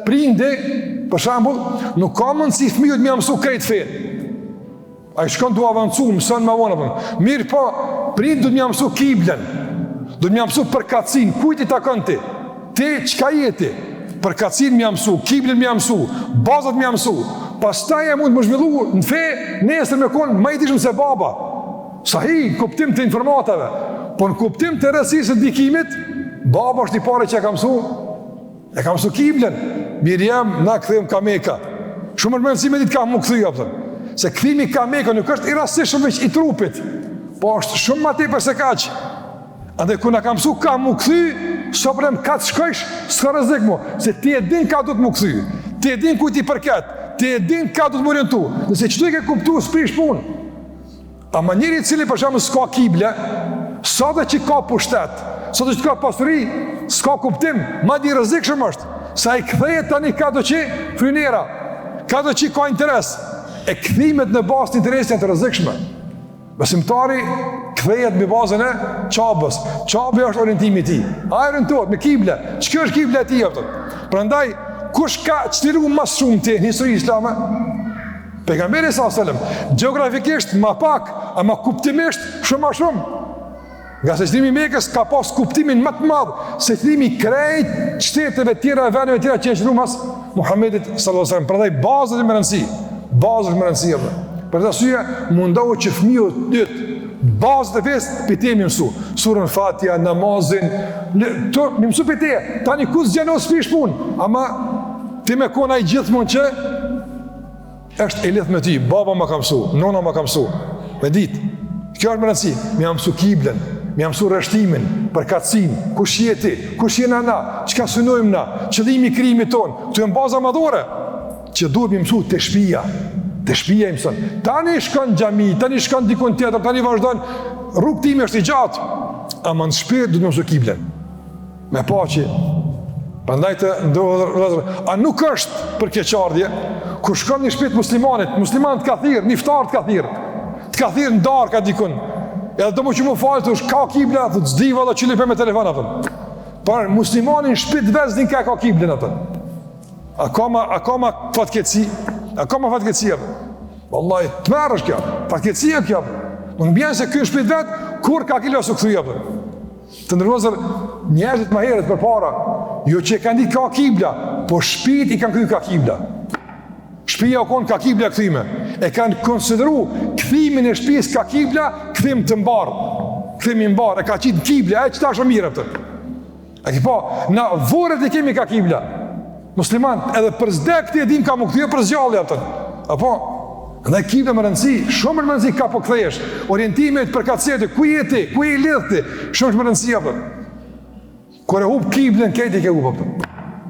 prindi, për shembull, nuk ka mundësi fëmijët më mësu krejt fenë. Ai shkon tu avancu, mëson më vonë. Mirë po, prindi do të më mësu kiblen. Do të më mësu përkatësin, kujt i takon ti? Ti çka jeti? Përkatësin më mësu, kiblen më mësu, bazat më mësu. Pastaj mund të më zhvillu në fe, nesër me kon më i dishëm se baba. Sahi, kuptim të informatave. Po në kuptim të rësisë të ndikimit, baba është i pare që e ka mësu. E ka mësu kiblen. Mirë jam, na këthejmë ka Meka. Shumë rëmëndësi me ditë ka mu këthyja, pëtën. Se këthimi ka Meka nuk është i rastishëm veç i trupit. Po është shumë ma tepër se kaqë. Ande ku na ka mësu ka mu këthy, so përrem ka të shkojsh, s'ka rëzik mu. Se ti e din ka du të mu këthy. Ti e din ku ti përket. Ti e din ka du të më orientu. Nëse që tu i ke kuptu, s'prish punë. Ama njëri cili për shembull s'ka kible, sa dhe që ka pushtet, sa dhe që ka pasuri, s'ka kuptim, ma di rrezikshëm është. Sa i kthehet tani ka do që frynera, ka do që ka interes. E kthimet në bazë të interesit janë të rrezikshme. Besimtari kthehet me bazën e çabës. Çabi është orientimi i tij. Ai orientohet me kible. Ç'kjo është kibla e tij atë? Prandaj kush ka çliru më shumë te në historinë islame? Pejgamberi s.a.s. Geografikisht ma pak, ama kuptimisht shumë ma shumë. Nga se qëllimi Mekës ka pas kuptimin më të madh se qëllimi krejt qyteteve tjera e vendeve tjera që është mas Muhammedit s.a.s. Prandaj bazët e më rëndësi. Bazët e më rëndësi. Për të arsye mundohu që fëmijët dytë bazët e fesë për te më mësu. Surën Fatiha, namazin, më mësu për te. Tani ku zgjanos pish punë, ama ti me kona i gjithmonë që është e lidhë me ty, baba më ka mësu, nona më ka mësu, me ditë. Kjo është më rëndësi, më jam mësu kiblen, më jam mësu rreshtimin, përkatësin, kush jeti, kush jena na, çka synojmë na, qëllimi i krijimit tonë, këto janë baza madhore, që duhet më mësu te shtëpia i mëson. Tani shkon në xhami, tani shkon dikun tjetër, tani vazhdon, rrugë timi është i gjatë, ama në shtëpi duhet më mësu kiblen. Me paqe. Prandaj të ndodhur, a nuk është për keqardhje kur shkon në shtëpi të muslimanit ka thirr, niftar të ka thirr në darkë ka dikun. Edhe do më falë, thosh ka kibla, thotë s'di valla çili për me telefon atë. Por muslimani në shtëpi të vet din ka kiblen atë. Akoma fatkeqësi, atë. Wallahi të marrësh kjo, fatkeqësia kjo. Nuk bën se ky shtëpi vet kur ka kilo su kthy atë. Të ndërrozër njerëzit më herët përpara, jo që kanë ditë ka kibla, po shtëpit i kanë kthy ka kibla. Shtëpia u kon ka kibla kthime. E kanë konsideru kthimin e shtëpisë ka kibla, kthim të mbar. Kthim i mbar, e ka qitë kibla, e çta është mirë atë. A ki po, na vorret e kemi ka kibla. Musliman, edhe për zdek ti e dim ka më kthye për zgjalli atë. Apo dhe kibla më rëndësi, shumë më rëndësi ka po kthehesh. Orientimet për kacete, ku jeti, ku i lidhti, shumë më rëndësi atë. Kur e hub kiblen, këti ke hub atë.